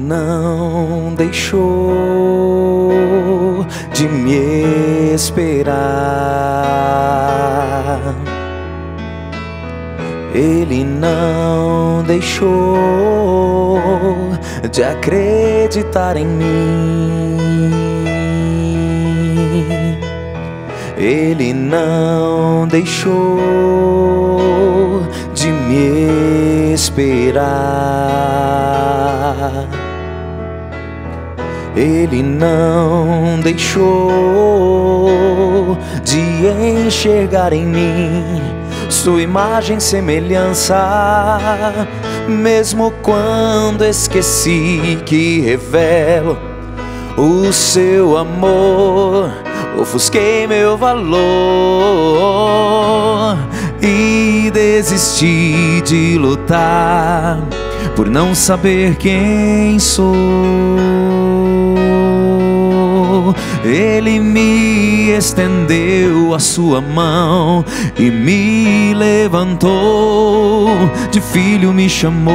não deixou de me esperar. Ele não deixou de acreditar em mim. Ele não deixou de me esperar. Ele não deixou de enxergar em mim sua imagem e semelhança, mesmo quando esqueci que revelo o seu amor. Ofusquei meu valor e desisti de lutar por não saber quem sou. Ele me estendeu a sua mão e me levantou, de filho me chamou.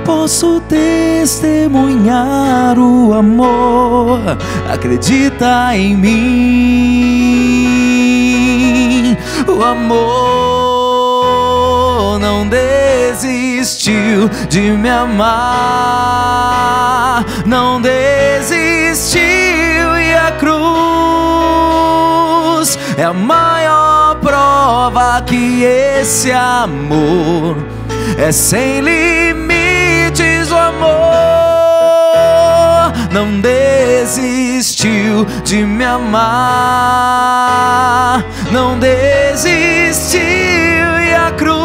Posso testemunhar o amor, acredita em mim. O amor não desistiu de me amar, não desistiu, e a cruz é a maior prova que esse amor é sem limites. O amor não desistiu de me amar, não desistiu, e a cruz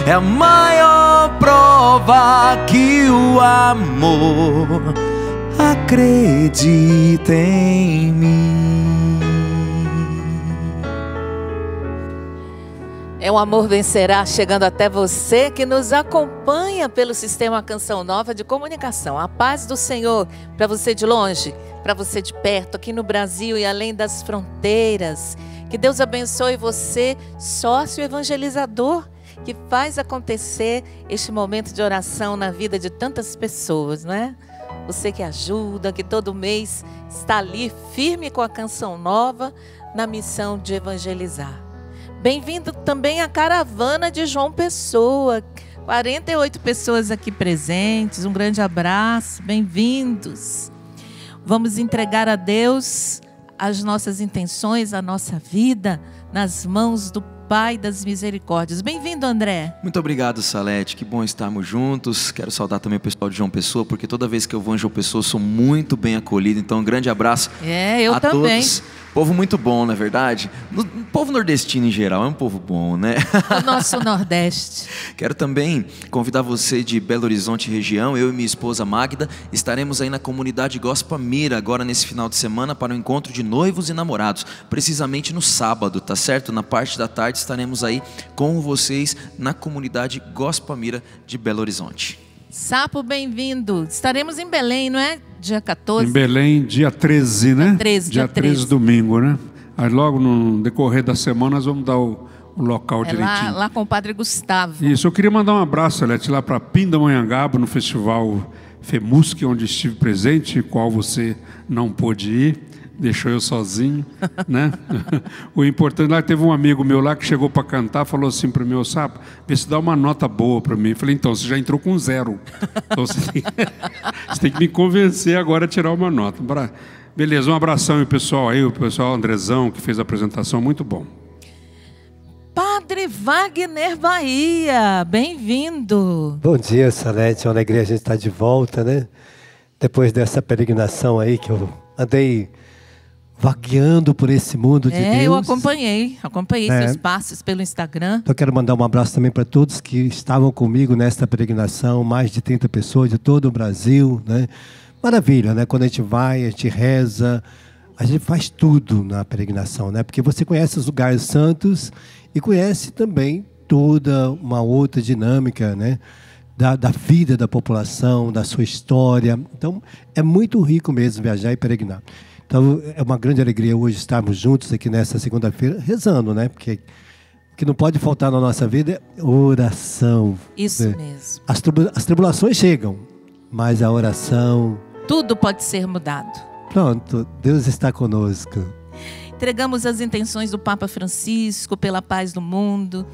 é a maior prova que o amor acredita em mim. É o Amor Vencerá, chegando até você que nos acompanha pelo Sistema Canção Nova de Comunicação. A paz do Senhor para você de longe, para você de perto, aqui no Brasil e além das fronteiras. Que Deus abençoe você, sócio evangelizador, que faz acontecer este momento de oração na vida de tantas pessoas, não é? Você que ajuda, que todo mês está ali firme com a Canção Nova na missão de evangelizar. Bem-vindo também à caravana de João Pessoa. 48 pessoas aqui presentes. Um grande abraço. Bem-vindos. Vamos entregar a Deus as nossas intenções, a nossa vida, nas mãos do Pai das Misericórdias. Bem-vindo, André. Muito obrigado, Salete. Que bom estarmos juntos. Quero saudar também o pessoal de João Pessoa, porque toda vez que eu vou em João Pessoa, sou muito bem acolhido. Então, um grande abraço eu a também. Todos. Povo muito bom, na verdade. O povo nordestino em geral é um povo bom, né? O nosso Nordeste. Quero também convidar você de Belo Horizonte região. Eu e minha esposa Magda estaremos aí na comunidade Gospel Mira agora nesse final de semana para o encontro de noivos e namorados. Precisamente no sábado, tá certo? Na parte da tarde estaremos aí com vocês na comunidade Gospel Mira de Belo Horizonte. Sapo, bem-vindo. Estaremos em Belém, não é? Dia 14? Em Belém, dia 13, né? Dia 13, domingo, né? Aí logo no decorrer da semana nós vamos dar o local direitinho. Lá com o Padre Gustavo. Isso, eu queria mandar um abraço, Salete, lá para Pindamonhangaba, no festival FEMUSC, onde estive presente, qual você não pôde ir. Deixou eu sozinho, né? O importante, lá teve um amigo meu lá que chegou para cantar, falou assim para mim: ô Sapo, vê se dá uma nota boa para mim. Eu falei: então, você já entrou com 0. Então você tem que me convencer agora a tirar uma nota. Beleza, um abração aí, pessoal, o pessoal Andrezão, que fez a apresentação, muito bom. Padre Wagner Bahia, bem-vindo. Bom dia, Salete, é uma alegria a gente estar de volta, né? Depois dessa peregrinação aí que eu andei vagueando por esse mundo de Deus. Eu acompanhei seus passos pelo Instagram. Então quero mandar um abraço também para todos que estavam comigo nesta peregrinação, mais de 30 pessoas de todo o Brasil, né? Maravilha, né? Quando a gente vai, a gente reza, a gente faz tudo na peregrinação, né? Porque você conhece os lugares santos e conhece também toda uma outra dinâmica, né? Da vida da população, da sua história. Então é muito rico mesmo viajar e peregrinar. Então é uma grande alegria hoje estarmos juntos aqui nessa segunda-feira, rezando, né? Porque que não pode faltar na nossa vida é oração. Isso mesmo. As tribulações chegam, mas a oração... Tudo pode ser mudado. Pronto, Deus está conosco. Entregamos as intenções do Papa Francisco pela paz do mundo,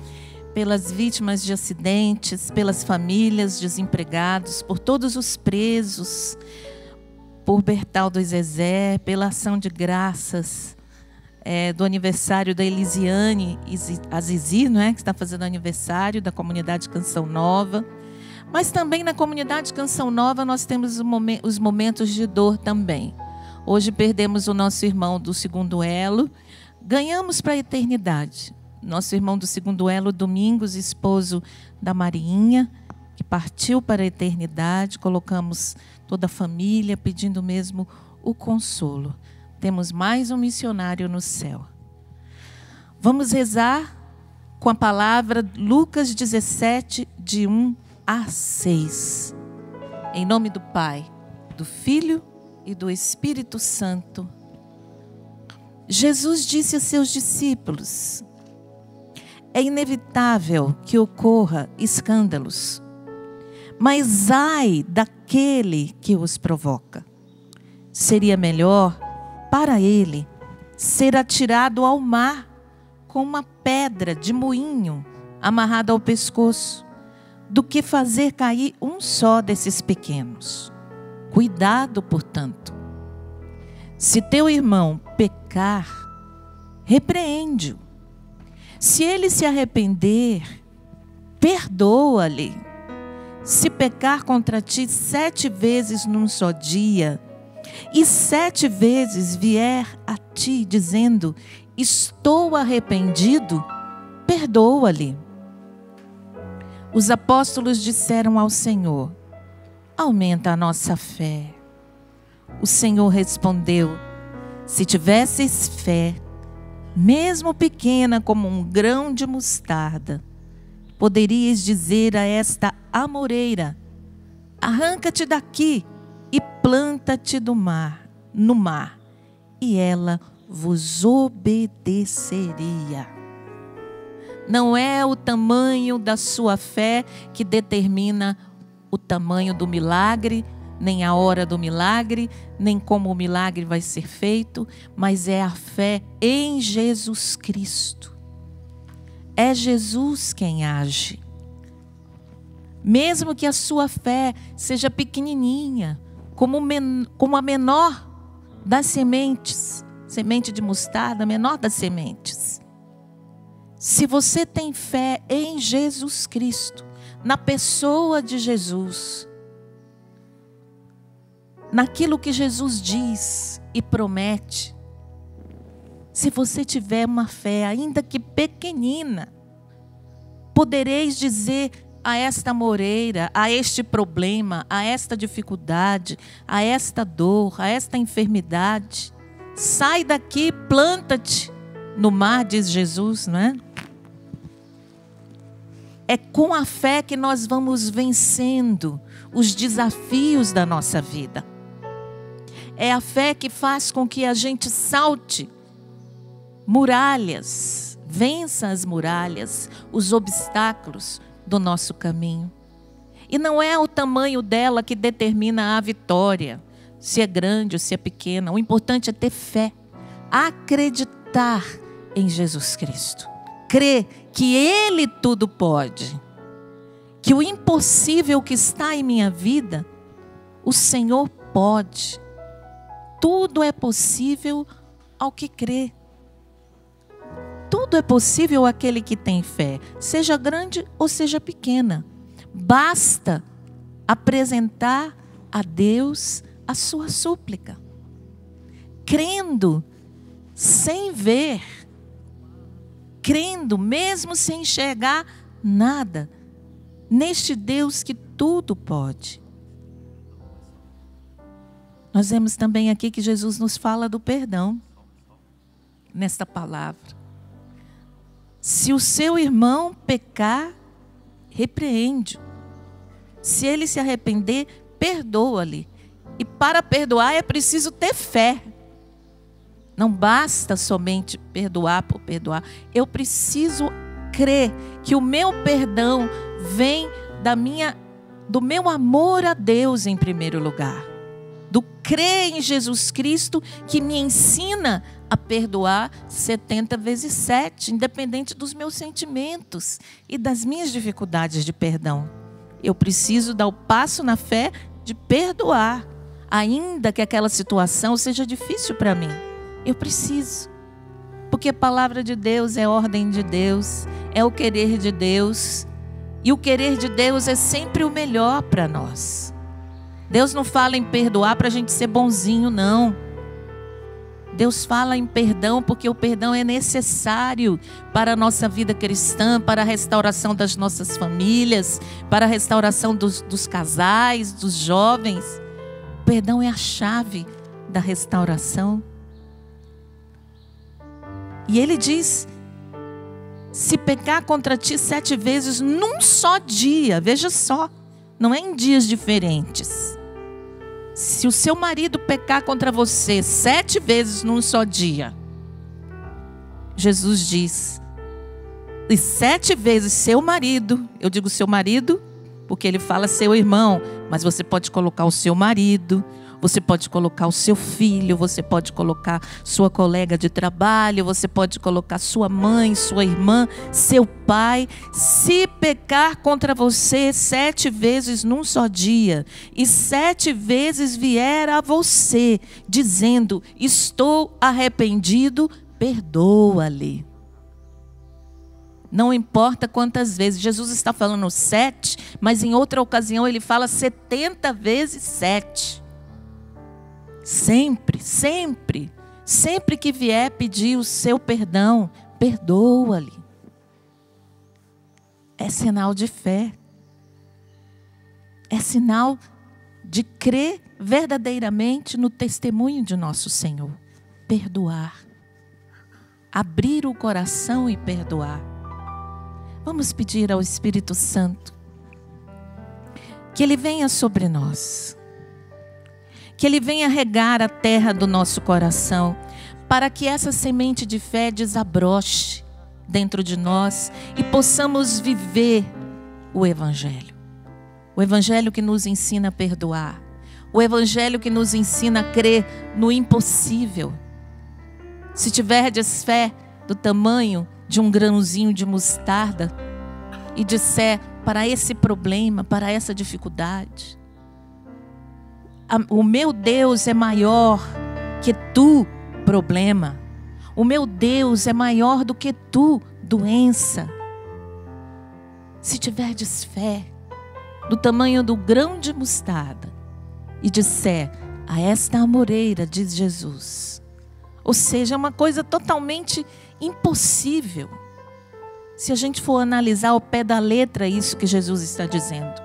pelas vítimas de acidentes, pelas famílias, desempregados, por todos os presos, por Bertaldo e Zezé, pela ação de graças do aniversário da Elisiane Azizi, não é? Que está fazendo aniversário da comunidade Canção Nova. Mas também na comunidade Canção Nova nós temos os momentos de dor também. Hoje perdemos o nosso irmão do segundo elo, ganhamos para a eternidade. Nosso irmão do segundo elo, Domingos, esposo da Marinha, que partiu para a eternidade. Colocamos toda a família pedindo mesmo o consolo. Temos mais um missionário no céu. Vamos rezar com a palavra Lucas 17, de 1 a 6. Em nome do Pai, do Filho e do Espírito Santo. Jesus disse a seus discípulos: é inevitável que ocorra escândalos, mas ai daquele que os provoca. Seria melhor para ele ser atirado ao mar com uma pedra de moinho amarrada ao pescoço, do que fazer cair um só desses pequenos. Cuidado, portanto. Se teu irmão pecar, repreende-o. Se ele se arrepender, perdoa-lhe. Se pecar contra ti 7 vezes num só dia, e 7 vezes vier a ti dizendo: estou arrependido, perdoa-lhe. Os apóstolos disseram ao Senhor: aumenta a nossa fé. O Senhor respondeu: se tivesseis fé, mesmo pequena como um grão de mostarda, poderíeis dizer a esta amoreira: arranca-te daqui e planta-te no mar, e ela vos obedeceria. Não é o tamanho da sua fé que determina o tamanho do milagre, nem a hora do milagre, nem como o milagre vai ser feito, mas é a fé em Jesus Cristo. É Jesus quem age. Mesmo que a sua fé seja pequenininha, como a menor das sementes, semente de mostarda, a menor das sementes. Se você tem fé em Jesus Cristo, na pessoa de Jesus, naquilo que Jesus diz e promete, se você tiver uma fé, ainda que pequenina, podereis dizer a esta moreira, a este problema, a esta dificuldade, a esta dor, a esta enfermidade: sai daqui, planta-te no mar, diz Jesus, não é? É com a fé que nós vamos vencendo os desafios da nossa vida. É a fé que faz com que a gente salte muralhas, vença as muralhas, os obstáculos do nosso caminho. E não é o tamanho dela que determina a vitória, se é grande ou se é pequena. O importante é ter fé, acreditar em Jesus Cristo, crer que Ele tudo pode, que o impossível que está em minha vida, o Senhor pode. Tudo é possível ao que crê. Tudo é possível àquele que tem fé, seja grande ou seja pequena. Basta apresentar a Deus a sua súplica, crendo sem ver, crendo mesmo sem enxergar nada, neste Deus que tudo pode. Nós vemos também aqui que Jesus nos fala do perdão, nesta palavra. Se o seu irmão pecar, repreende-o. Se ele se arrepender, perdoa-lhe. E para perdoar é preciso ter fé. Não basta somente perdoar por perdoar. Eu preciso crer que o meu perdão vem do meu amor a Deus em primeiro lugar. Do crer em Jesus Cristo, que me ensina a perdoar 70 vezes 7, independente dos meus sentimentos e das minhas dificuldades de perdão. Eu preciso dar o passo na fé de perdoar, ainda que aquela situação seja difícil para mim. Eu preciso, porque a palavra de Deus é ordem de Deus, é o querer de Deus, e o querer de Deus é sempre o melhor para nós. Deus não fala em perdoar para a gente ser bonzinho, não. Deus fala em perdão porque o perdão é necessário para a nossa vida cristã, para a restauração das nossas famílias, para a restauração dos casais, dos jovens. O perdão é a chave da restauração. E ele diz: se pecar contra ti 7 vezes num só dia, veja só, não é em dias diferentes. Se o seu marido pecar contra você 7 vezes num só dia, Jesus diz, e 7 vezes seu marido, eu digo seu marido, porque ele fala seu irmão, mas você pode colocar o seu marido, você pode colocar o seu filho, você pode colocar sua colega de trabalho, você pode colocar sua mãe, sua irmã, seu pai. Se pecar contra você 7 vezes num só dia, e 7 vezes vier a você, dizendo, estou arrependido, perdoa-lhe. Não importa quantas vezes, Jesus está falando 7, mas em outra ocasião ele fala 70 vezes 7. Sempre, sempre, sempre que vier pedir o seu perdão, perdoa-lhe. É sinal de fé. É sinal de crer verdadeiramente no testemunho de nosso Senhor. Perdoar. Abrir o coração e perdoar. Vamos pedir ao Espírito Santo que Ele venha sobre nós. Que Ele venha regar a terra do nosso coração, para que essa semente de fé desabroche dentro de nós e possamos viver o Evangelho. O Evangelho que nos ensina a perdoar. O Evangelho que nos ensina a crer no impossível. Se tiverdes fé do tamanho de um grãozinho de mostarda e disser para esse problema, para essa dificuldade: o meu Deus é maior que tu, problema. O meu Deus é maior do que tu, doença. Se tiverdes fé do tamanho do grão de mostarda e disser a esta amoreira, diz Jesus. Ou seja, é uma coisa totalmente impossível. Se a gente for analisar ao pé da letra isso que Jesus está dizendo.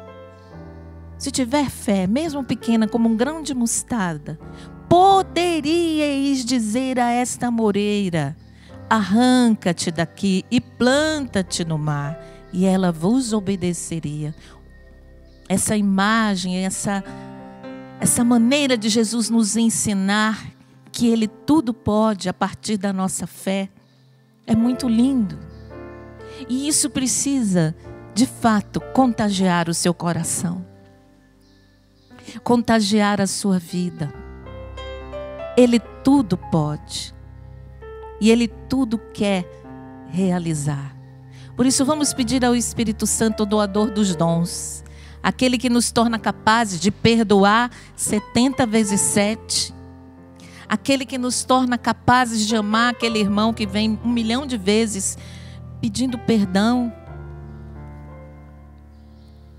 Se tiver fé, mesmo pequena como um grão de mostarda, poderíeis dizer a esta amoreira: arranca-te daqui e planta-te no mar, e ela vos obedeceria. Essa imagem, essa maneira de Jesus nos ensinar que Ele tudo pode a partir da nossa fé, é muito lindo. E isso precisa, de fato, contagiar o seu coração. Contagiar a sua vida. Ele tudo pode. E Ele tudo quer realizar. Por isso vamos pedir ao Espírito Santo, o doador dos dons, aquele que nos torna capazes de perdoar 70 vezes 7, aquele que nos torna capazes de amar aquele irmão que vem 1 milhão de vezes pedindo perdão.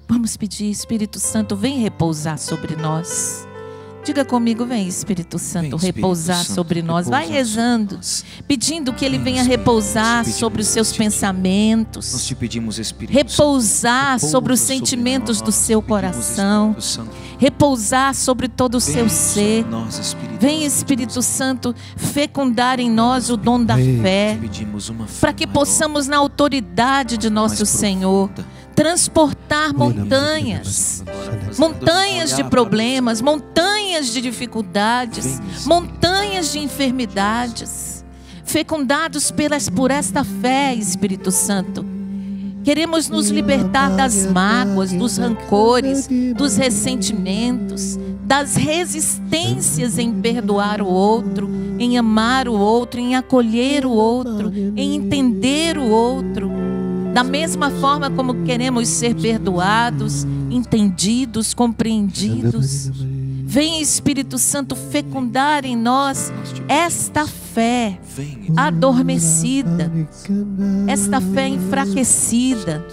Vamos pedir, Espírito Santo, vem repousar sobre nós. Diga comigo, vem Espírito Santo, repousar sobre nós. Vai rezando, pedindo que Ele venha repousar sobre os seus pensamentos. Nós te pedimos, Espírito repousar sobre os sentimentos do seu coração. Repousar sobre todo o seu ser. Vem, Espírito Santo, fecundar em nós o dom da fé, para que possamos, na autoridade de nosso Senhor, transportar montanhas, montanhas de problemas, montanhas de dificuldades, montanhas de enfermidades, fecundados por esta fé, Espírito Santo. Queremos nos libertar das mágoas, dos rancores, dos ressentimentos, das resistências em perdoar o outro, em amar o outro, em acolher o outro, em entender o outro. Da mesma forma como queremos ser perdoados, entendidos, compreendidos. Vem, Espírito Santo, fecundar em nós esta fé adormecida, esta fé enfraquecida,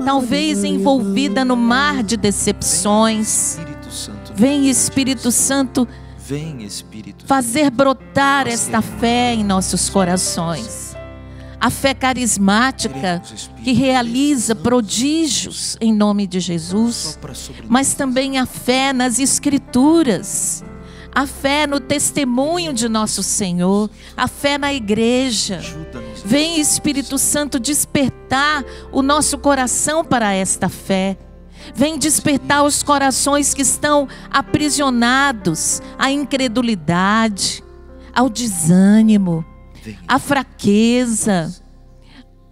talvez envolvida no mar de decepções. Vem, Espírito Santo, fazer brotar esta fé em nossos corações. A fé carismática que realiza prodígios em nome de Jesus, mas também a fé nas Escrituras, a fé no testemunho de nosso Senhor, a fé na igreja. Vem, Espírito Santo, despertar o nosso coração para esta fé. Vem despertar os corações que estão aprisionados à incredulidade, ao desânimo, à fraqueza.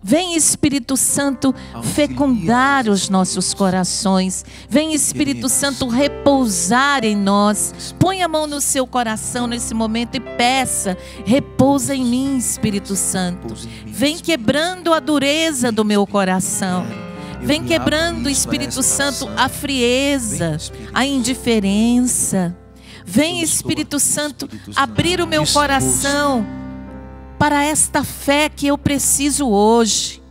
Vem, Espírito Santo, fecundar os nossos corações. Vem, Espírito Santo, repousar em nós. Põe a mão no seu coração nesse momento e peça: repousa em mim, Espírito Santo. Vem quebrando a dureza do meu coração. Vem quebrando, Espírito Santo, a frieza, a indiferença. Vem, Espírito Santo, abrir o meu coração para esta fé que eu preciso hoje,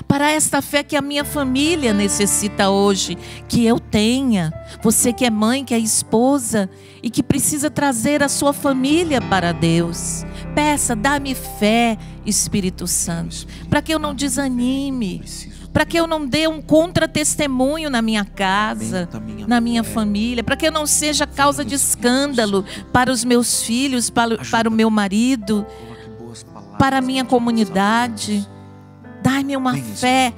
para esta fé que a minha família necessita hoje, que eu tenha. Você que é mãe, que é esposa e que precisa trazer a sua família para Deus, peça: dá-me fé, Espírito Santo, para que eu não desanime, para que eu não dê um contra-testemunho na minha casa, na minha família, para que eu não seja causa de escândalo para os meus filhos, para o meu marido, para a minha comunidade. Dai-me uma fé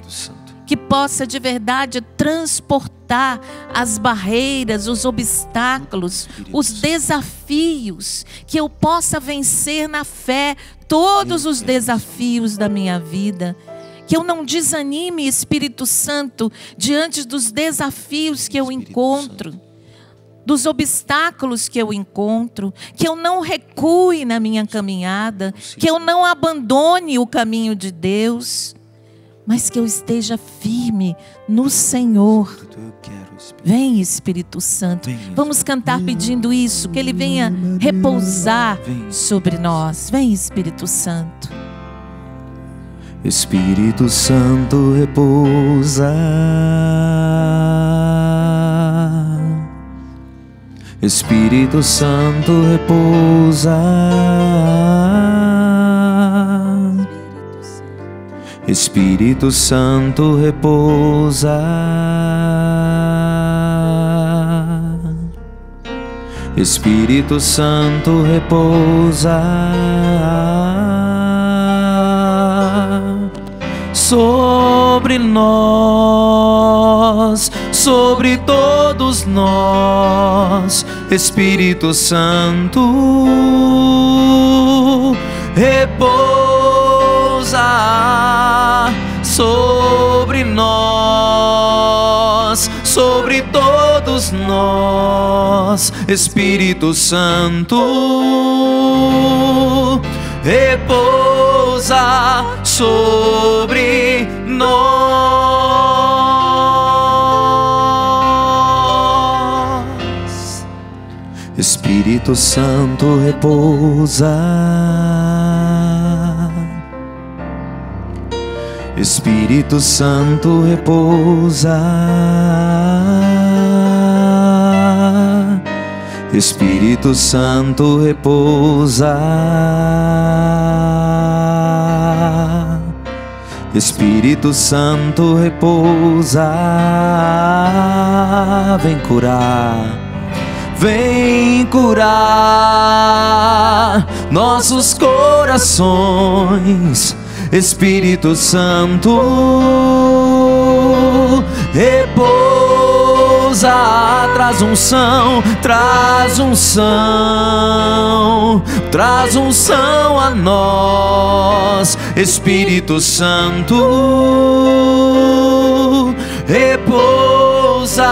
que possa de verdade transportar as barreiras, os obstáculos, os desafios, que eu possa vencer na fé todos os desafios da minha vida. Que eu não desanime, Espírito Santo, diante dos desafios que eu encontro, dos obstáculos que eu encontro, que eu não recue na minha caminhada, que eu não abandone o caminho de Deus, mas que eu esteja firme no Senhor. Vem, Espírito Santo. Vamos cantar pedindo isso, que Ele venha repousar sobre nós. Vem, Espírito Santo. Espírito Santo, repousa. Espírito Santo, repousa. Espírito Santo, repousa. Espírito Santo, repousa sobre nós, sobre todos nós. Espírito Santo, repousa sobre nós, sobre todos nós. Espírito Santo, repousa sobre nós. Espírito Santo, repousa. Espírito Santo, repousa. Espírito Santo, repousa. Espírito Santo, repousa. Vem curar, vem curar nossos corações. Espírito Santo, repousa repousa, traz unção, traz unção, traz unção a nós, Espírito Santo, repousa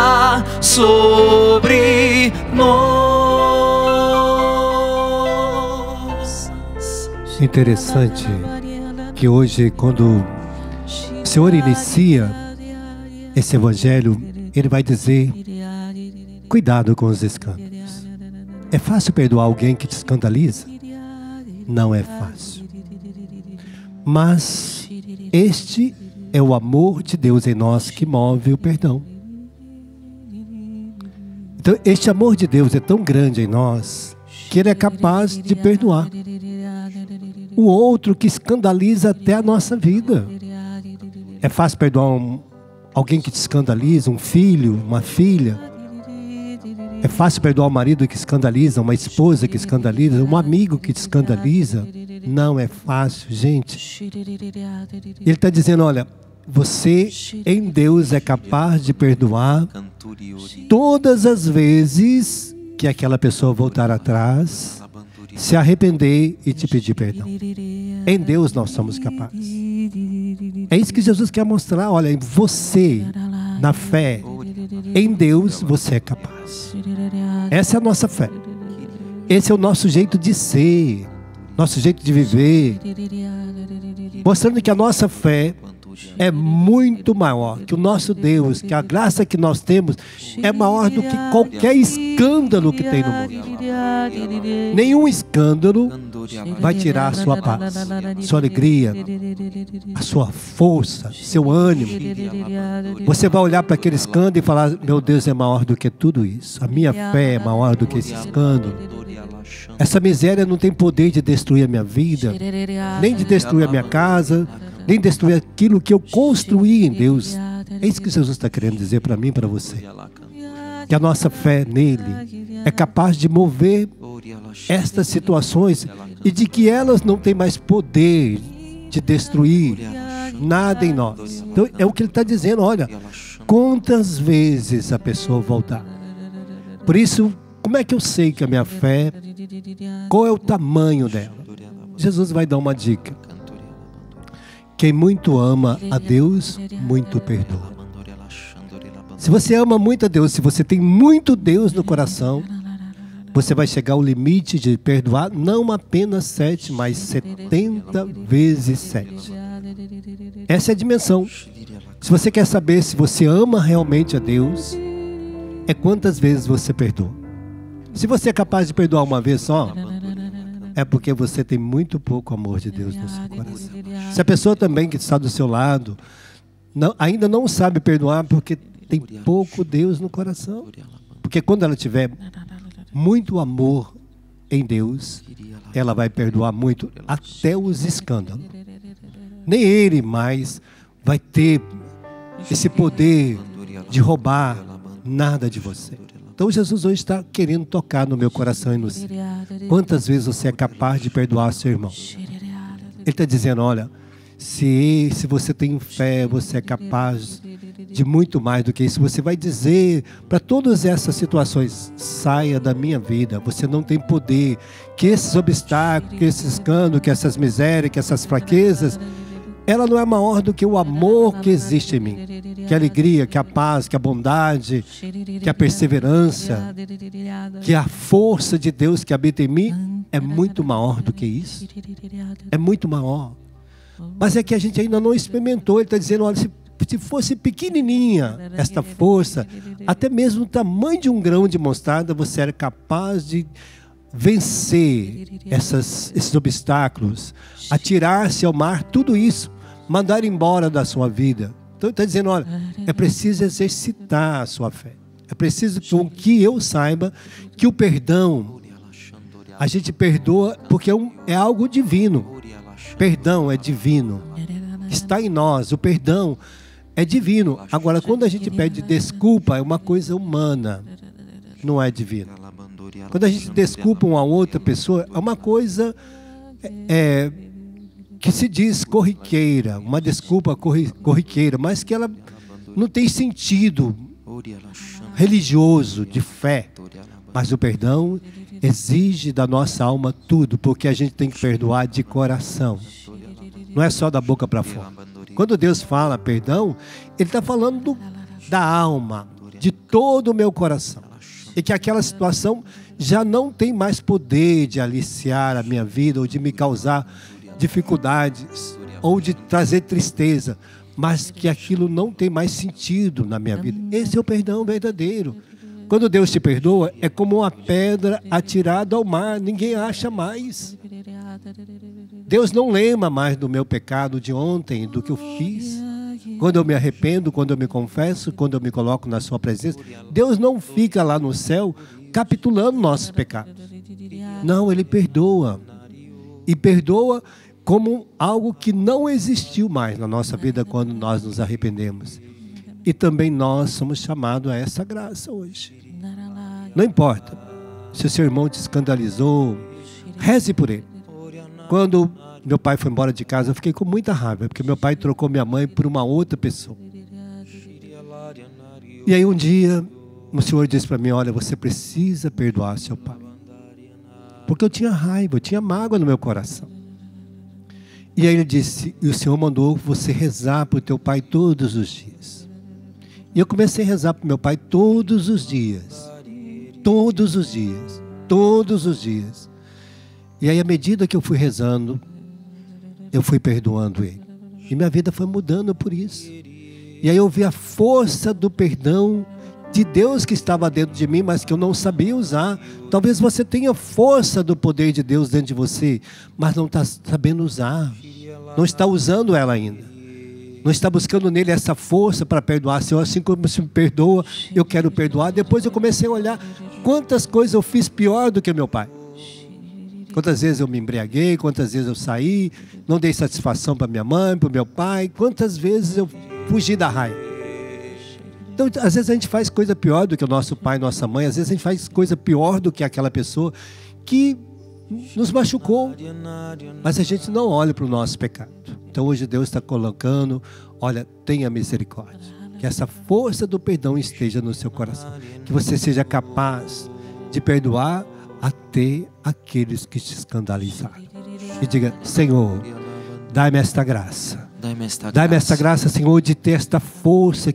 sobre nós. Interessante que hoje, quando o Senhor inicia esse evangelho, Ele vai dizer: cuidado com os escândalos. É fácil perdoar alguém que te escandaliza? Não é fácil. Mas este é o amor de Deus em nós que move o perdão. Então, este amor de Deus é tão grande em nós que Ele é capaz de perdoar o outro que escandaliza até a nossa vida. É fácil perdoar alguém que te escandaliza, um filho, uma filha. É fácil perdoar um marido que escandaliza, uma esposa que escandaliza, um amigo que te escandaliza. Não é fácil, gente. Ele está dizendo, olha, você em Deus é capaz de perdoar todas as vezes que aquela pessoa voltar atrás, se arrepender e te pedir perdão. Em Deus nós somos capazes. É isso que Jesus quer mostrar. Olha, você, na fé, em Deus você é capaz. Essa é a nossa fé. Esse é o nosso jeito de ser, nosso jeito de viver, mostrando que a nossa fé é muito maior, que o nosso Deus, que a graça que nós temos é maior do que qualquer escândalo que tem no mundo. Nenhum escândalo vai tirar a sua paz, sua alegria, a sua força, seu ânimo. Você vai olhar para aquele escândalo e falar: meu Deus é maior do que tudo isso. A minha fé é maior do que esse escândalo. Essa miséria não tem poder de destruir a minha vida, nem de destruir a minha casa, nem destruir aquilo que eu construí em Deus. É isso que Jesus está querendo dizer para mim e para você. Que a nossa fé nele é capaz de mover estas situações e de que elas não têm mais poder de destruir nada em nós. Então é o que ele está dizendo, olha, quantas vezes a pessoa voltar. Por isso, como é que eu sei que a minha fé, qual é o tamanho dela? Jesus vai dar uma dica. Quem muito ama a Deus, muito perdoa. Se você ama muito a Deus, se você tem muito Deus no coração, você vai chegar ao limite de perdoar não apenas 7, mas 70 vezes 7. Essa é a dimensão. Se você quer saber se você ama realmente a Deus, é quantas vezes você perdoa. Se você é capaz de perdoar uma vez só, é porque você tem muito pouco amor de Deus no seu coração. Se a pessoa também que está do seu lado ainda não sabe perdoar porque tem pouco Deus no coração. Porque quando ela tiver muito amor em Deus, ela vai perdoar muito, até os escândalos. Nem ele mais vai ter esse poder de roubar nada de você. Então Jesus hoje está querendo tocar no meu coração e no seu. Quantas vezes você é capaz de perdoar seu irmão? Ele está dizendo, olha, se você tem fé, você é capaz de muito mais do que isso. Você vai dizer para todas essas situações: saia da minha vida, você não tem poder. Que esses obstáculos, que esses escândalos, que essas misérias, que essas fraquezas, ela não é maior do que o amor que existe em mim. Que a alegria, que a paz, que a bondade, que a perseverança, que a força de Deus que habita em mim é muito maior do que isso. É muito maior. Mas é que a gente ainda não experimentou. Ele está dizendo, olha, se fosse pequenininha esta força, até mesmo o tamanho de um grão de mostarda, você era capaz de vencer esses obstáculos, atirar-se ao mar, tudo isso, mandar embora da sua vida. Então ele está dizendo, olha, é preciso exercitar a sua fé. É preciso que eu saiba que o perdão, a gente perdoa porque é algo divino. Perdão é divino. Está em nós. O perdão é divino. Agora, quando a gente pede desculpa, é uma coisa humana. Não é divino. Quando a gente desculpa uma outra pessoa, é uma coisa que se diz corriqueira. Uma desculpa corriqueira, mas que ela não tem sentido religioso, de fé. Mas o perdão exige da nossa alma tudo, porque a gente tem que perdoar de coração. Não é só da boca para fora. Quando Deus fala perdão, Ele está falando da alma, de todo o meu coração. E que aquela situação já não tem mais poder de aliciar a minha vida, ou de me causar dificuldades, ou de trazer tristeza, mas que aquilo não tem mais sentido na minha vida. Esse é o perdão verdadeiro. Quando Deus te perdoa, é como uma pedra atirada ao mar, ninguém acha mais. Deus não lembra mais do meu pecado de ontem, do que eu fiz. Quando eu me arrependo, quando eu me confesso, quando eu me coloco na sua presença, Deus não fica lá no céu capitulando nossos pecados. Não, Ele perdoa. E perdoa como algo que não existiu mais na nossa vida quando nós nos arrependemos. E também nós somos chamados a essa graça hoje. Não importa se o seu irmão te escandalizou, reze por ele. Quando meu pai foi embora de casa, eu fiquei com muita raiva, porque meu pai trocou minha mãe por uma outra pessoa. E aí um dia, o Senhor disse para mim, olha, você precisa perdoar seu pai. Porque eu tinha raiva, eu tinha mágoa no meu coração. E aí ele disse, e o Senhor mandou você rezar para o teu pai todos os dias. E eu comecei a rezar para o meu pai todos os dias. Todos os dias. Todos os dias. E aí, à medida que eu fui rezando, eu fui perdoando ele. E minha vida foi mudando por isso. E aí eu vi a força do perdão de Deus que estava dentro de mim, mas que eu não sabia usar. Talvez você tenha força do poder de Deus dentro de você, mas não está sabendo usar. Não está usando ela ainda. Não está buscando nele essa força para perdoar. Senhor, assim como você me perdoa, eu quero perdoar. Depois eu comecei a olhar quantas coisas eu fiz pior do que meu pai. Quantas vezes eu me embriaguei, quantas vezes eu saí, não dei satisfação para minha mãe, para o meu pai. Quantas vezes eu fugi da raiva. Então, às vezes a gente faz coisa pior do que o nosso pai, nossa mãe. Às vezes a gente faz coisa pior do que aquela pessoa que nos machucou. Mas a gente não olha para o nosso pecado. Então hoje Deus está colocando, olha, tenha misericórdia. Que essa força do perdão esteja no seu coração. Que você seja capaz de perdoar até aqueles que te escandalizaram. E diga, Senhor, dai-me esta graça. Dai-me esta graça, Senhor, de ter esta força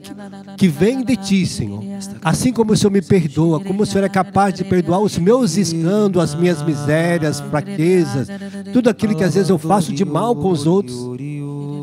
que vem de Ti, Senhor. Assim como o Senhor me perdoa, como o Senhor é capaz de perdoar os meus escândalos, as minhas misérias, fraquezas, tudo aquilo que às vezes eu faço de mal com os outros.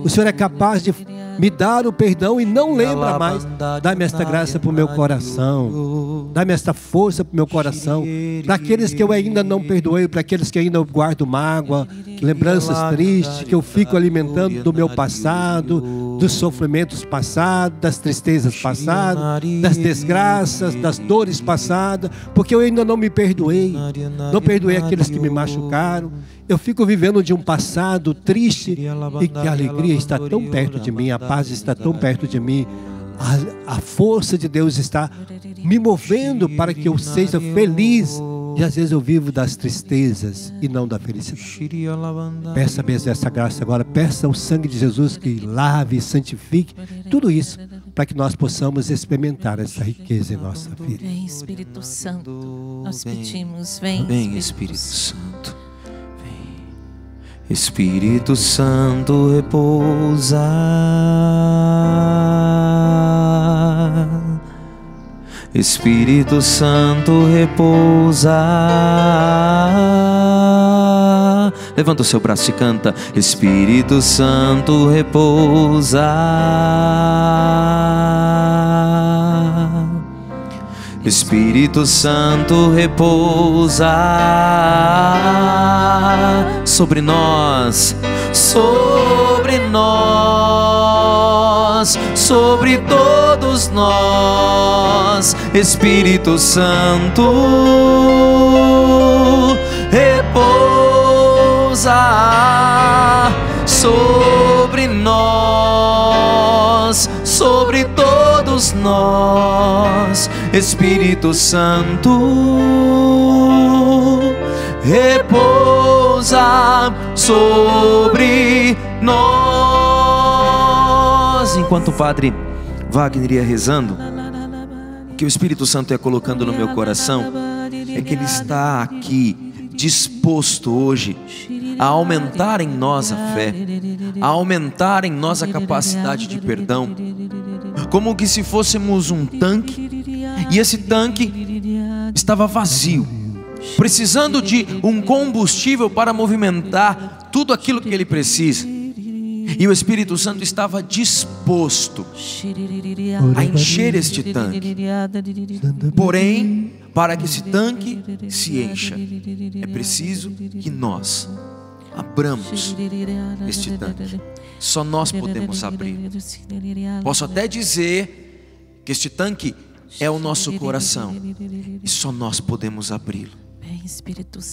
O Senhor é capaz de me dar o perdão e não lembra mais. Dá-me esta graça para o meu coração. Dá-me esta força para o meu coração. Para aqueles que eu ainda não perdoei, para aqueles que ainda eu guardo mágoa, lembranças tristes, que eu fico alimentando do meu passado, dos sofrimentos passados, das tristezas passadas, das desgraças, das dores passadas, porque eu ainda não me perdoei. Não perdoei aqueles que me machucaram. Eu fico vivendo de um passado triste e que a alegria está tão perto de mim, a paz está tão perto de mim, a força de Deus está me movendo para que eu seja feliz. E às vezes eu vivo das tristezas e não da felicidade. Peça mesmo essa graça agora, peça o sangue de Jesus que lave e santifique tudo isso, para que nós possamos experimentar essa riqueza em nossa vida. Vem Espírito Santo, nós pedimos, vem Espírito Santo. Espírito Santo repousa, Espírito Santo repousa. Levanta o seu braço e canta. Espírito Santo repousa, Espírito Santo repousa sobre nós, sobre nós, sobre todos nós. Espírito Santo repousa sobre nós, sobre todos nós. Espírito Santo repousa sobre nós. Enquanto o Padre Wagner ia rezando, que o Espírito Santo ia colocando no meu coração é que Ele está aqui disposto hoje a aumentar em nós a fé, a aumentar em nós a capacidade de perdão, como que se fôssemos um tanque, e esse tanque estava vazio, precisando de um combustível para movimentar tudo aquilo que ele precisa. E o Espírito Santo estava disposto a encher este tanque. Porém, para que esse tanque se encha, é preciso que nós abramos este tanque. Só nós podemos abrir. Posso até dizer que este tanque é o nosso coração, e só nós podemos abri-lo.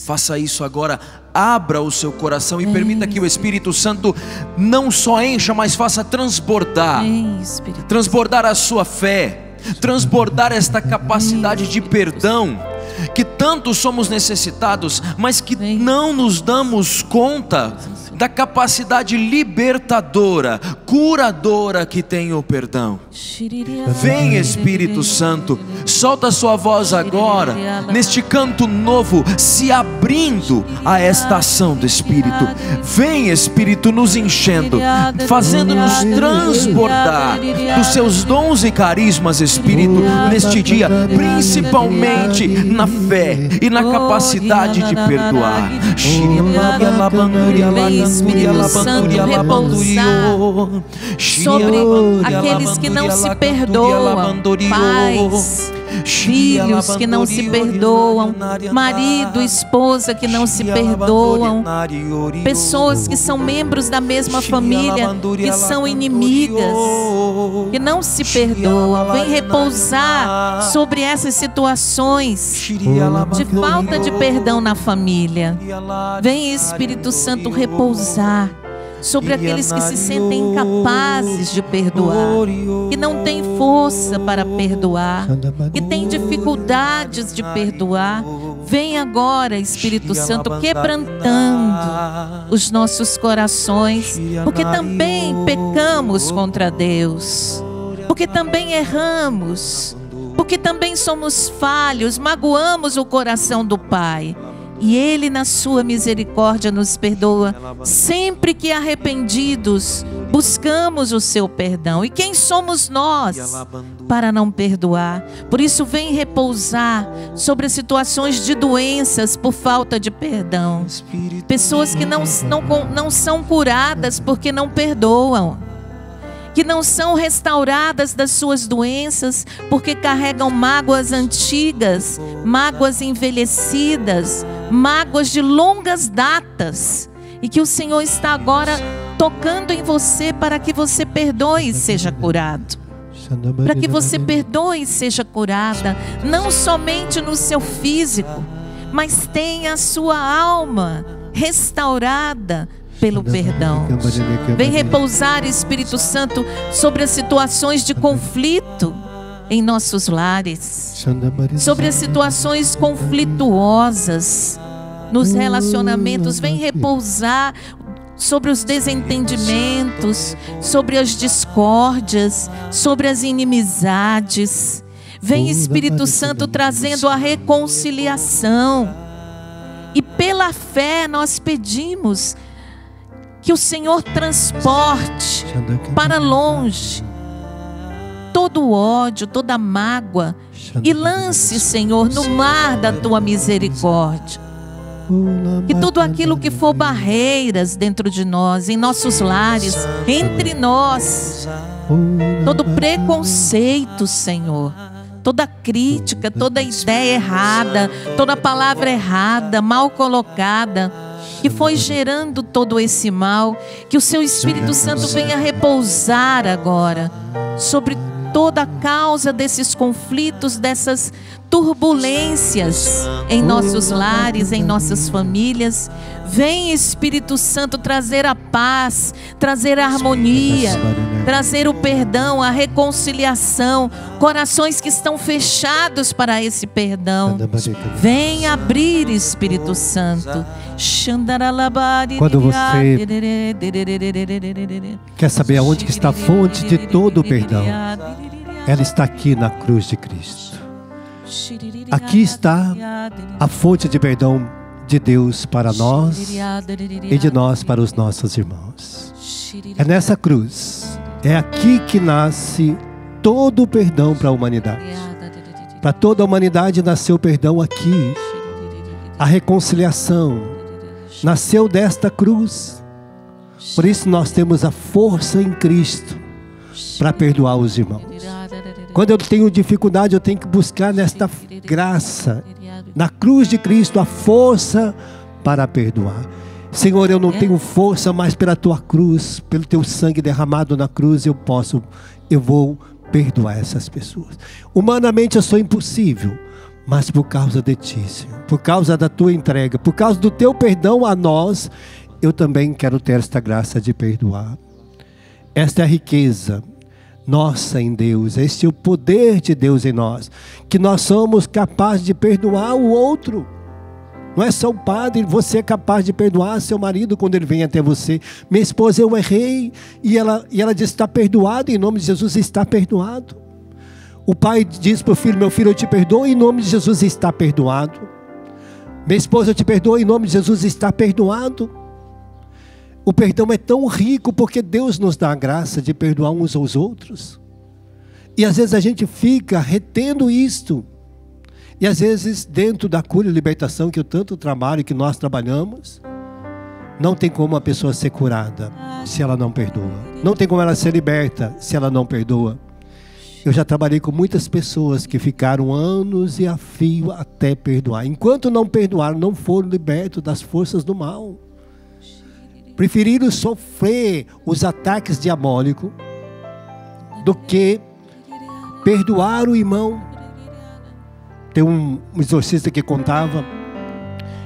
Faça isso agora, abra o seu coração e permita que o Espírito Santo não só encha, mas faça transbordar a sua fé, transbordar esta capacidade de perdão que tanto somos necessitados, mas que não nos damos conta da capacidade libertadora, curadora que tem o perdão. Vem, Espírito Santo, solta a sua voz agora, neste canto novo, se abrindo a esta ação do Espírito. Vem, Espírito, nos enchendo, fazendo-nos transbordar dos seus dons e carismas, Espírito, neste dia, principalmente na fé e na capacidade de perdoar. Espírito Santo, repousar sobre aqueles que não se perdoam, pais, filhos que não se perdoam, marido, esposa que não se perdoam, pessoas que são membros da mesma família, que são inimigas, que não se perdoam. Vem repousar sobre essas situações de falta de perdão na família. Vem, Espírito Santo, repousar sobre aqueles que se sentem incapazes de perdoar, que não têm força para perdoar, que têm dificuldades de perdoar. Vem agora, Espírito Santo, quebrantando os nossos corações, porque também pecamos contra Deus, porque também erramos, porque também somos falhos, magoamos o coração do Pai. E Ele, na sua misericórdia, nos perdoa sempre que arrependidos buscamos o seu perdão. E quem somos nós para não perdoar? Por isso, vem repousar sobre as situações de doenças por falta de perdão. Pessoas que não são curadas porque não perdoam, que não são restauradas das suas doenças porque carregam mágoas antigas, mágoas envelhecidas, mágoas de longas datas, e que o Senhor está agora tocando em você para que você perdoe e seja curado, para que você perdoe e seja curada, não somente no seu físico, mas tenha a sua alma restaurada pelo perdão. Vem repousar, Espírito Santo, sobre as situações de conflito em nossos lares, sobre as situações conflituosas nos relacionamentos. Vem repousar sobre os desentendimentos, sobre as discórdias, sobre as inimizades. Vem, Espírito Santo, trazendo a reconciliação. E pela fé nós pedimos que o Senhor transporte para longe todo o ódio, toda mágoa, e lance, Senhor, no mar da Tua misericórdia. Que tudo aquilo que for barreiras dentro de nós, em nossos lares, entre nós, todo preconceito, Senhor, toda crítica, toda ideia errada, toda palavra errada, mal colocada, que foi gerando todo esse mal, que o Seu Espírito Santo venha repousar agora sobre toda a causa desses conflitos, dessas turbulências em nossos lares, em nossas famílias. Vem, Espírito Santo, trazer a paz, trazer a harmonia, trazer o perdão, a reconciliação, corações que estão fechados para esse perdão. Vem abrir, Espírito Santo. Quando você quer saber aonde que está a fonte de todo o perdão, ela está aqui na cruz de Cristo. Aqui está a fonte de perdão de Deus para nós e de nós para os nossos irmãos. É nessa cruz, é aqui que nasce todo o perdão para a humanidade. Para toda a humanidade nasceu perdão aqui. A reconciliação nasceu desta cruz. Por isso nós temos a força em Cristo para perdoar os irmãos. Quando eu tenho dificuldade, eu tenho que buscar nesta graça, na cruz de Cristo, a força para perdoar. Senhor, eu não tenho força, mas pela tua cruz, pelo teu sangue derramado na cruz, eu vou perdoar essas pessoas. Humanamente eu sou impossível, mas por causa de ti, Senhor, por causa da tua entrega, por causa do teu perdão a nós, eu também quero ter esta graça de perdoar. Esta é a riqueza nossa em Deus, este é o poder de Deus em nós, que nós somos capazes de perdoar o outro. Não é só o padre, você é capaz de perdoar seu marido quando ele vem até você. Minha esposa, eu errei, e ela diz, está perdoado, em nome de Jesus está perdoado. O pai diz para o filho, meu filho, eu te perdoo, em nome de Jesus está perdoado. Minha esposa, eu te perdoo, em nome de Jesus está perdoado. O perdão é tão rico porque Deus nos dá a graça de perdoar uns aos outros. E às vezes a gente fica retendo isto. E às vezes dentro da cura e libertação que eu tanto trabalho e que nós trabalhamos, não tem como a pessoa ser curada se ela não perdoa. Não tem como ela ser liberta se ela não perdoa. Eu já trabalhei com muitas pessoas que ficaram anos e a fio até perdoar. Enquanto não perdoaram, não foram libertos das forças do mal. Preferiram sofrer os ataques diabólicos do que perdoar o irmão. Tem um exorcista que contava,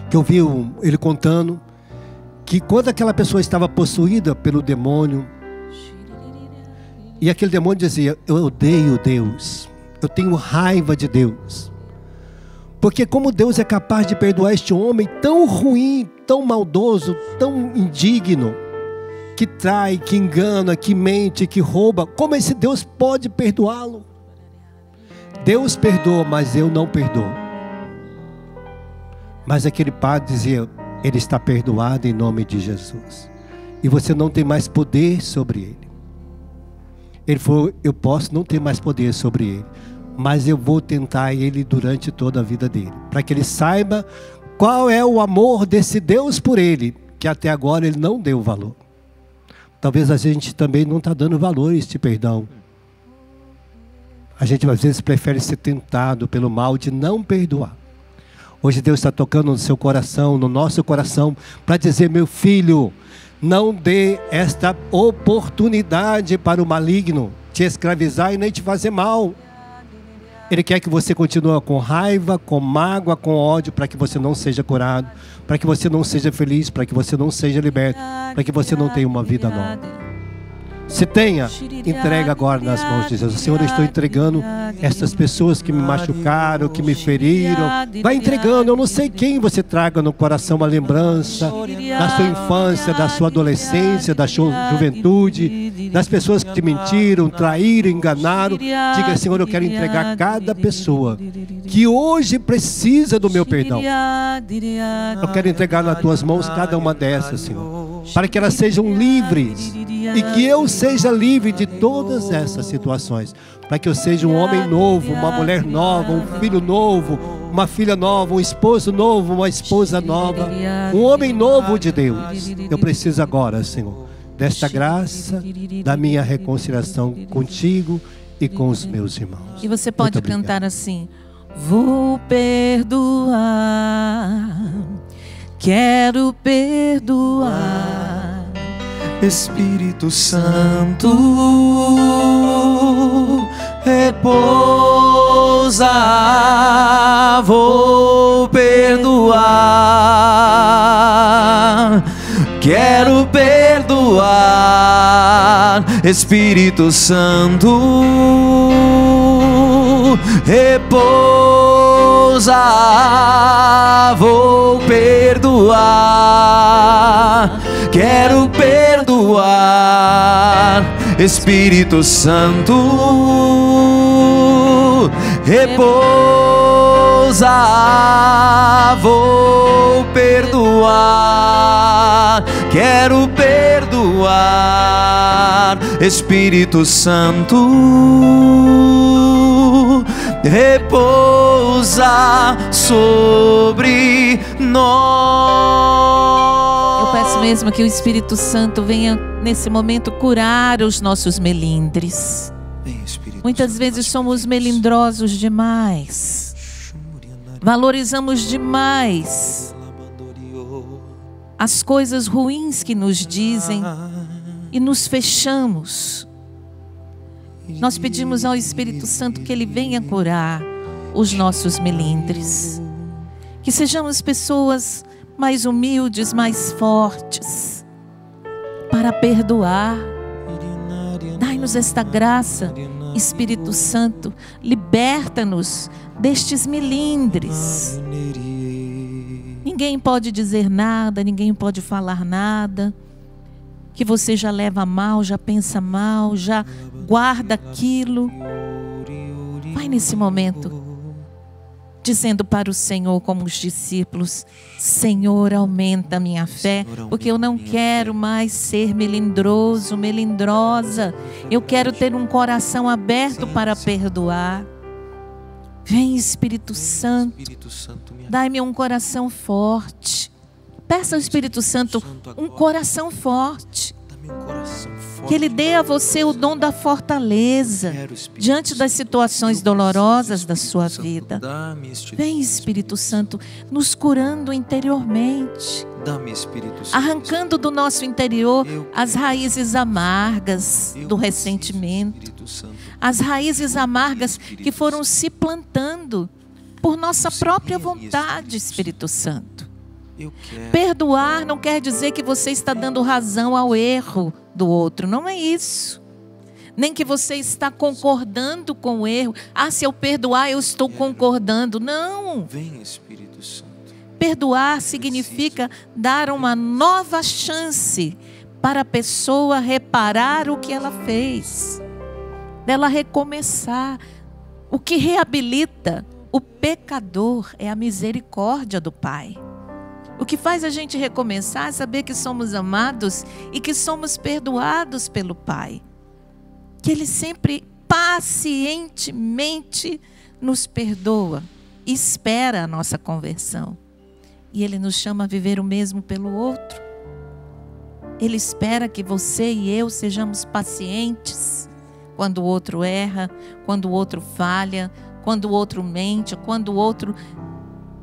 que eu vi ele contando, que quando aquela pessoa estava possuída pelo demônio, e aquele demônio dizia, eu odeio Deus, eu tenho raiva de Deus. Porque como Deus é capaz de perdoar este homem tão ruim, tão maldoso, tão indigno, que trai, que engana, que mente, que rouba, como esse Deus pode perdoá-lo? Deus perdoa, mas eu não perdoo. Mas aquele padre dizia, ele está perdoado em nome de Jesus. E você não tem mais poder sobre ele. Ele falou, eu posso não ter mais poder sobre ele, mas eu vou tentar ele durante toda a vida dele, para que ele saiba qual é o amor desse Deus por ele, que até agora ele não deu valor. Talvez a gente também não está dando valor a este perdão. A gente às vezes prefere ser tentado pelo mal de não perdoar. Hoje Deus está tocando no seu coração, no nosso coração, para dizer, meu filho, não dê esta oportunidade para o maligno te escravizar e nem te fazer mal. Ele quer que você continue com raiva, com mágoa, com ódio, para que você não seja curado, para que você não seja feliz, para que você não seja liberto, para que você não tenha uma vida nova. Se tenha, entrega agora nas mãos de Jesus. Senhor, eu estou entregando estas pessoas que me machucaram, que me feriram. Vai entregando, eu não sei quem você traga no coração uma lembrança da sua infância, da sua adolescência, da sua juventude, das pessoas que te mentiram, traíram, enganaram. Diga, Senhor, eu quero entregar cada pessoa que hoje precisa do meu perdão. Eu quero entregar nas tuas mãos cada uma dessas, Senhor, para que elas sejam livres e que eu seja livre de todas essas situações, para que eu seja um homem novo, uma mulher nova, um filho novo, uma filha nova, um esposo novo, uma esposa nova, um homem novo de Deus. Eu preciso agora, Senhor, desta graça, da minha reconciliação contigo e com os meus irmãos. E você pode cantar assim: vou perdoar, quero perdoar. Espírito Santo, repousa, vou perdoar, quero perdoar. Espírito Santo, repousa, vou perdoar, quero perdoar. Espírito Santo, repousa, repousar, vou perdoar, quero perdoar. Espírito Santo, repousa sobre nós. Eu peço mesmo que o Espírito Santo venha nesse momento curar os nossos melindres. Muitas vezes somos melindrosos demais, valorizamos demais as coisas ruins que nos dizem e nos fechamos. Nós pedimos ao Espírito Santo que Ele venha curar os nossos melindres, que sejamos pessoas mais humildes, mais fortes, para perdoar. Dai-nos esta graça, Espírito Santo, liberta-nos destes melindres. Ninguém pode dizer nada, ninguém pode falar nada, que você já leva mal, já pensa mal, já guarda aquilo. Vai nesse momento, dizendo para o Senhor, como os discípulos: Senhor, aumenta a minha fé, porque eu não quero mais ser melindroso, melindrosa. Eu quero ter um coração aberto para perdoar. Vem, Espírito Santo, dai-me um coração forte. Peça ao Espírito Santo um coração forte. Que Ele dê a você o dom da fortaleza diante das situações dolorosas da sua vida. Vem, Espírito Santo, nos curando interiormente, arrancando do nosso interior as raízes amargas do ressentimento, as raízes amargas que foram se plantando por nossa própria vontade, Espírito Santo. Perdoar não quer dizer que você está dando razão ao erro do outro, não é isso. Nem que você está concordando com o erro. Ah, se eu perdoar, eu estou concordando. Não. Vem, Espírito Santo. Perdoar significa dar uma nova chance para a pessoa reparar o que ela fez, dela recomeçar. O que reabilita o pecador é a misericórdia do Pai. O que faz a gente recomeçar é saber que somos amados e que somos perdoados pelo Pai. Que Ele sempre pacientemente nos perdoa e espera a nossa conversão. E Ele nos chama a viver o mesmo pelo outro. Ele espera que você e eu sejamos pacientes quando o outro erra, quando o outro falha, quando o outro mente, quando o outro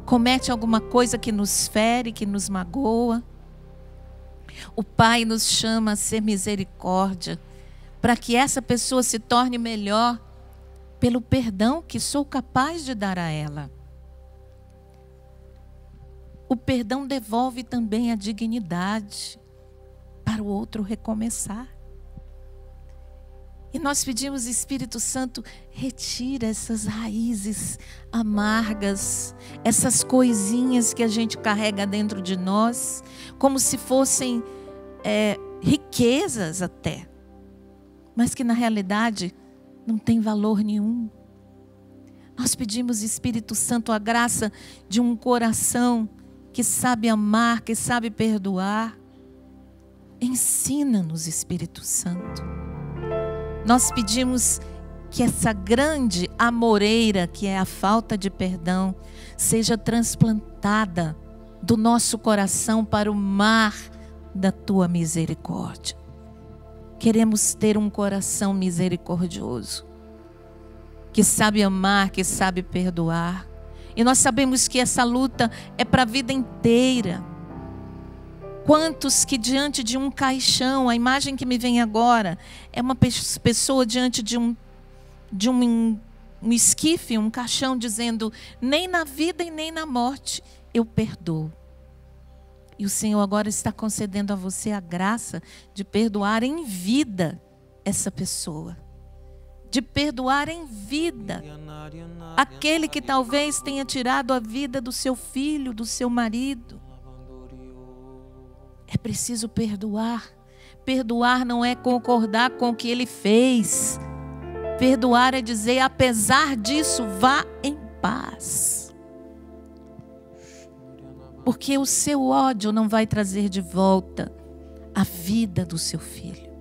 comete alguma coisa que nos fere, que nos magoa. O Pai nos chama a ser misericórdia, para que essa pessoa se torne melhor pelo perdão que sou capaz de dar a ela. O perdão devolve também a dignidade para o outro recomeçar. E nós pedimos, Espírito Santo, retira essas raízes amargas, essas coisinhas que a gente carrega dentro de nós, como se fossem riquezas até, mas que na realidade não tem valor nenhum. Nós pedimos, Espírito Santo, a graça de um coração que sabe amar, que sabe perdoar. Ensina-nos, Espírito Santo. Nós pedimos que essa grande amoreira, que é a falta de perdão, seja transplantada do nosso coração para o mar da Tua misericórdia. Queremos ter um coração misericordioso, que sabe amar, que sabe perdoar. E nós sabemos que essa luta é para a vida inteira. Quantos que diante de um caixão, a imagem que me vem agora, é uma pessoa diante de um esquife, um caixão, dizendo: nem na vida e nem na morte eu perdoo. E o Senhor agora está concedendo a você a graça de perdoar em vida essa pessoa. De perdoar em vida aquele que talvez tenha tirado a vida do seu filho, do seu marido. É preciso perdoar. Perdoar não é concordar com o que ele fez. Perdoar é dizer: apesar disso, vá em paz. Porque o seu ódio não vai trazer de volta a vida do seu filho.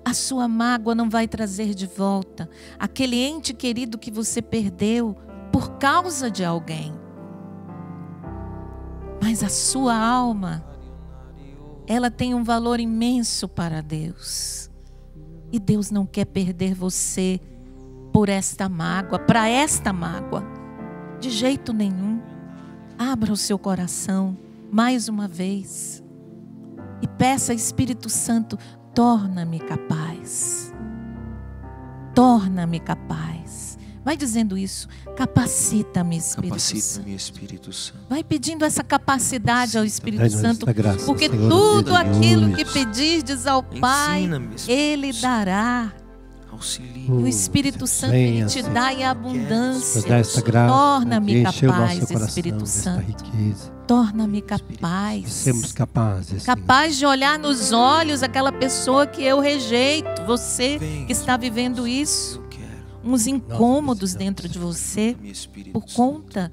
A sua mágoa não vai trazer de volta aquele ente querido que você perdeu por causa de alguém. Mas a sua alma, ela tem um valor imenso para Deus. E Deus não quer perder você por esta mágoa, para esta mágoa. De jeito nenhum. Abra o seu coração mais uma vez. E peça, Espírito Santo, torna-me capaz. Torna-me capaz. Vai dizendo isso. Capacita-me, Espírito Santo. Capacita-me, Espírito Santo. Vai pedindo essa capacidade ao Espírito Santo. Graça, Porque Senhor, tudo aleluia. aquilo que pedirdes ao Pai, Ensina-me, Espírito Ele Santo. dará. Auxilia. E o Espírito Santo, Ele te dá em Nos abundância. dá esta graça, Torna-me enche o nosso capaz, coração Espírito desta Santo. riqueza. Torna-me capaz. Sermos capazes, Senhor. Capaz de olhar nos olhos aquela pessoa que eu rejeito. Você que está vivendo isso. Eu quero. Uns incômodos dentro de você Meu Espírito por Santo. conta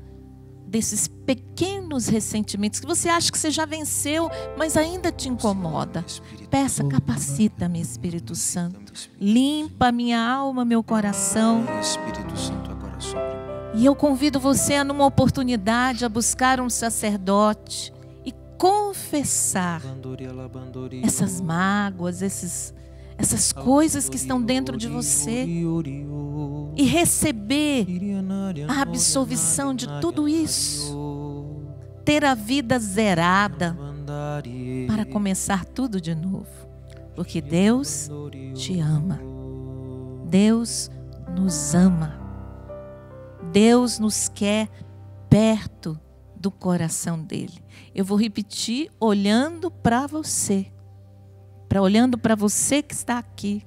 desses pequenos ressentimentos que você acha que você já venceu, mas ainda te incomoda. Espírito Peça, capacita-me, Espírito Santo. Santo, Espírito Limpa minha alma, meu coração. Santo. Espírito Santo agora sobre mim. E eu convido você a, numa oportunidade, a buscar um sacerdote e confessar essas mágoas, essas coisas que estão dentro de você e receber a absolvição de tudo isso. Ter a vida zerada para começar tudo de novo. Porque Deus te ama. Deus nos ama. Deus nos quer perto do coração dele. Eu vou repetir olhando para você. Olhando para você que está aqui.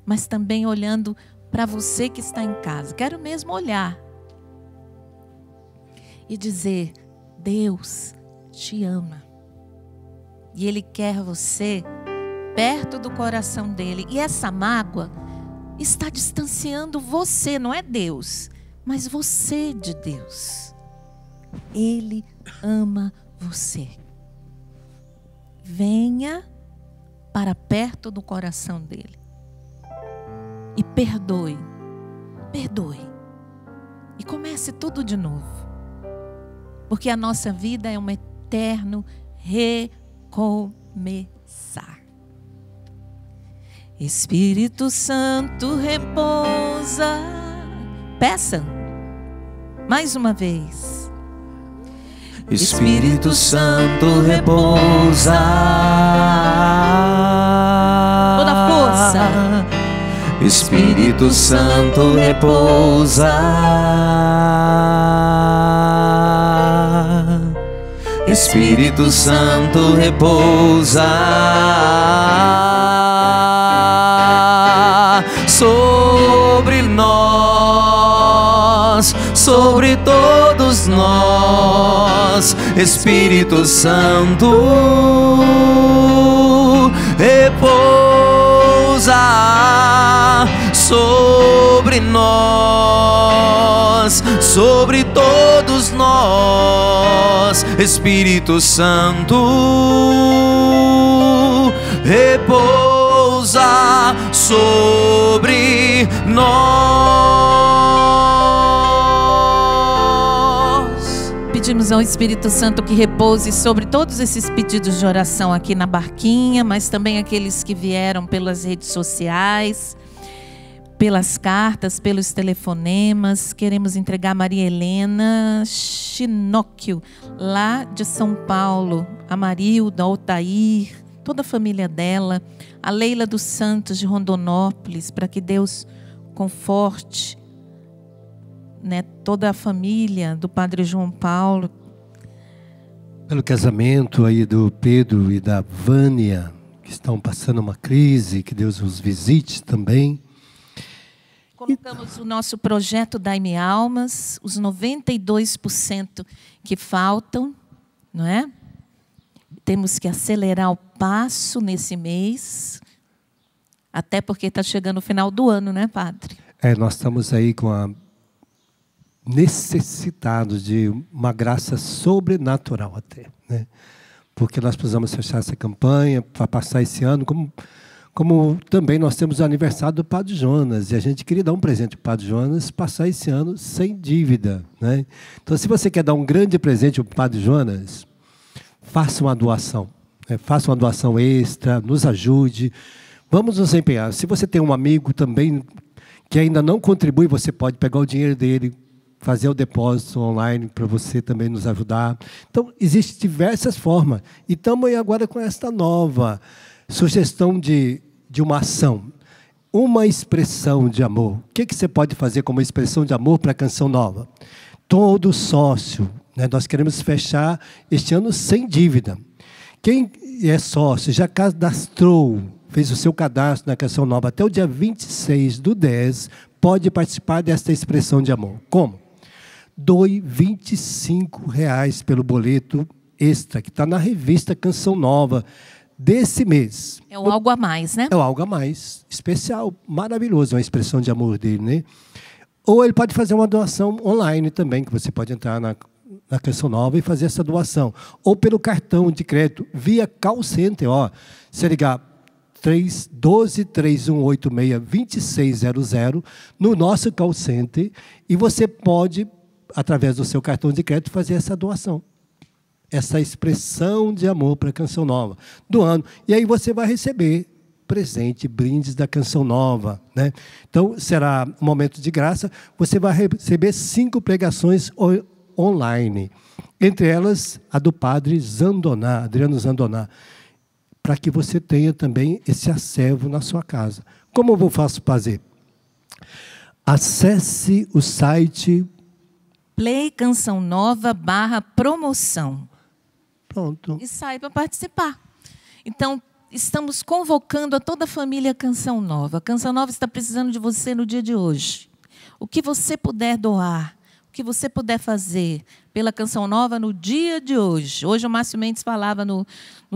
Mas também olhando para você que está em casa. Quero mesmo olhar. E dizer, Deus te ama. E Ele quer você perto do coração dele. E essa mágoa está distanciando você, não é Deus, mas você de Deus. Ele ama você. Venha para perto do coração dele. E perdoe. Perdoe. E comece tudo de novo. Porque a nossa vida é um eterno recomeçar. Espírito Santo repousa. Peça. Mais uma vez. Espírito Santo repousa. Toda a força. Espírito Santo repousa. Espírito Santo repousa sobre nós, sobre todos nós. Espírito Santo repousa sobre nós, sobre todos nós. Espírito Santo repousa sobre nós. Pedimos ao Espírito Santo que repouse sobre todos esses pedidos de oração aqui na barquinha, mas também aqueles que vieram pelas redes sociais, pelas cartas, pelos telefonemas. Queremos entregar a Maria Helena Chinóquio, lá de São Paulo, a Marilda, Altair, toda a família dela, a Leila dos Santos de Rondonópolis, para que Deus conforte, né, toda a família do Padre João Paulo. Pelo casamento aí do Pedro e da Vânia, que estão passando uma crise, que Deus os visite também. Colocamos o nosso projeto Dai-me Almas, os 92% que faltam, não é? Temos que acelerar o passo nesse mês, até porque está chegando o final do ano, né, Padre? Nós estamos aí com necessitados de uma graça sobrenatural até, né? Porque nós precisamos fechar essa campanha para passar esse ano, como também nós temos o aniversário do Padre Jonas, e a gente queria dar um presente para o Padre Jonas, passar esse ano sem dívida, né? Então, se você quer dar um grande presente para o Padre Jonas, faça uma doação, né? Faça uma doação extra, nos ajude, vamos nos empenhar. Se você tem um amigo também que ainda não contribui, você pode pegar o dinheiro dele, fazer o depósito online para você também nos ajudar. Então, existem diversas formas. E estamos aí agora com esta nova sugestão de uma ação, uma expressão de amor. O que você pode fazer como expressão de amor para a Canção Nova? Todo sócio, né? Nós queremos fechar este ano sem dívida. Quem é sócio, já cadastrou, fez o seu cadastro na Canção Nova até o dia 26/10, pode participar desta expressão de amor. Como? Doe R$25 pelo boleto extra, que está na revista Canção Nova desse mês. É o algo a mais, né? É o algo a mais, especial, maravilhoso, uma expressão de amor dele, né? Ou ele pode fazer uma doação online também, que você pode entrar na Canção Nova e fazer essa doação. Ou pelo cartão de crédito, via call center, ó. Se ligar 12-3186-2600 no nosso call center, e você pode, através do seu cartão de crédito, fazer essa doação. Essa expressão de amor para a Canção Nova do ano. E aí você vai receber presente, brindes da Canção Nova, né? Então, será um momento de graça. Você vai receber 5 pregações online. Entre elas, a do padre Zandoná, Adriano Zandoná, para que você tenha também esse acervo na sua casa. Como eu faço fazer? Acesse o site Play Canção Nova /promoção. Pronto. E saiba participar. Então, estamos convocando a toda a família Canção Nova. A Canção Nova está precisando de você no dia de hoje. O que você puder doar, o que você puder fazer pela Canção Nova no dia de hoje. Hoje o Márcio Mendes falava no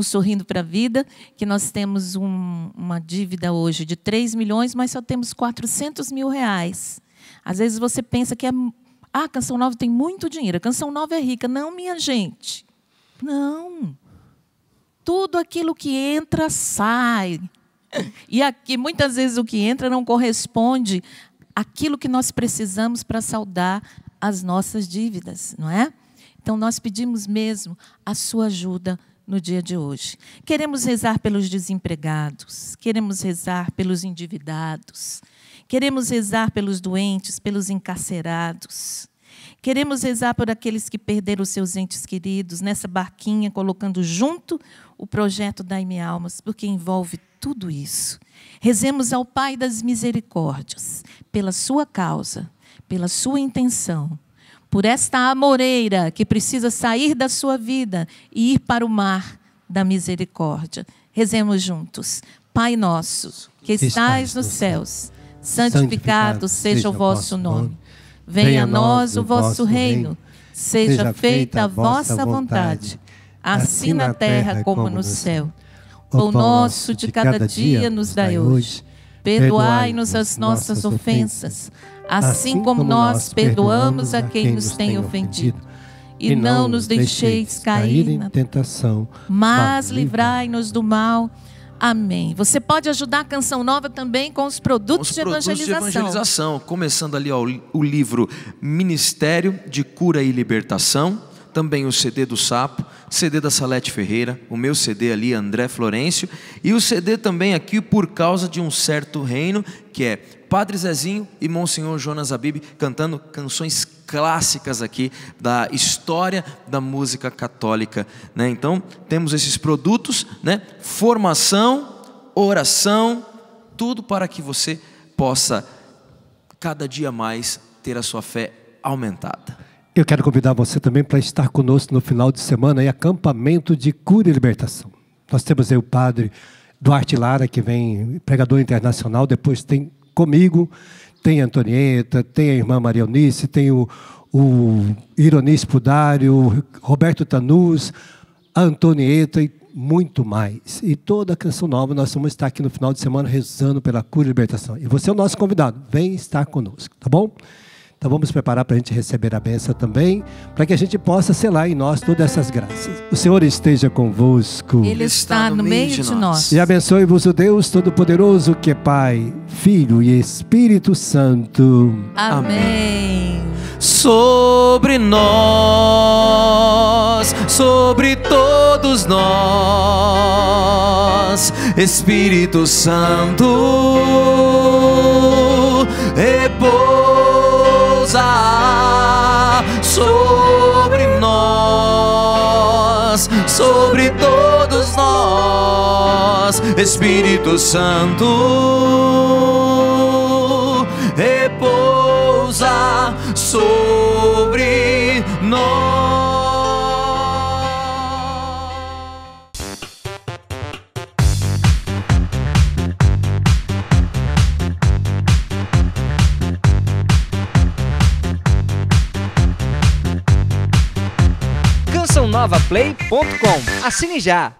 Sorrindo para a Vida que nós temos uma dívida hoje de 3 milhões, mas só temos R$400 mil. Às vezes você pensa que a Canção Nova tem muito dinheiro, a Canção Nova é rica. Não, minha gente. Não. Tudo aquilo que entra, sai. E aqui, muitas vezes, o que entra não corresponde àquilo que nós precisamos para saldar as nossas dívidas, não é? Então, nós pedimos mesmo a sua ajuda no dia de hoje. Queremos rezar pelos desempregados, queremos rezar pelos endividados, queremos rezar pelos doentes, pelos encarcerados. Queremos rezar por aqueles que perderam os seus entes queridos, nessa barquinha, colocando junto o projeto Dai-me Almas, porque envolve tudo isso. Rezemos ao Pai das Misericórdias, pela sua causa, pela sua intenção, por esta amoreira que precisa sair da sua vida e ir para o mar da misericórdia. Rezemos juntos. Pai nosso, que estais nos céus, santificado seja o vosso nome. Venha a nós o vosso reino, seja feita a vossa vontade, assim na terra como no céu. O nosso de cada dia nos dai hoje. Perdoai-nos as nossas ofensas, assim como nós perdoamos a quem nos tem ofendido. E não nos deixeis cair na tentação, mas livrai-nos do mal. Amém. Você pode ajudar a Canção Nova também com os produtos de evangelização. Começando ali ó, o livro Ministério de Cura e Libertação, também o CD do Sapo, CD da Salete Ferreira, o meu CD ali, André Florencio, e o CD também aqui Por Causa de um Certo Reino, que é Padre Zezinho e Monsenhor Jonas Abib cantando canções clássicas aqui da história da música católica, né? Então temos esses produtos, né? Formação, oração, tudo para que você possa cada dia mais ter a sua fé aumentada. Eu quero convidar você também para estar conosco no final de semana em acampamento de cura e libertação. Nós temos aí o padre Duarte Lara, que vem pregador internacional, depois tem comigo, tem a Antonieta, tem a irmã Maria Eunice, tem o Ironice Pudário, o Roberto Tanus, a Antonieta e muito mais. E toda a Canção Nova, nós vamos estar aqui no final de semana rezando pela cura e libertação. E você é o nosso convidado, vem estar conosco, tá bom? Então vamos preparar para a gente receber a bênção também, para que a gente possa selar em nós todas essas graças. O Senhor esteja convosco. Ele está no meio de nós. E abençoe-vos o Deus Todo-Poderoso, que é Pai, Filho e Espírito Santo. Amém. Sobre nós, sobre todos nós, Espírito Santo, repousa sobre nós, sobre todos nós, Espírito Santo, repousa sobre nós. CançãoNovaPlay.com. Assine já!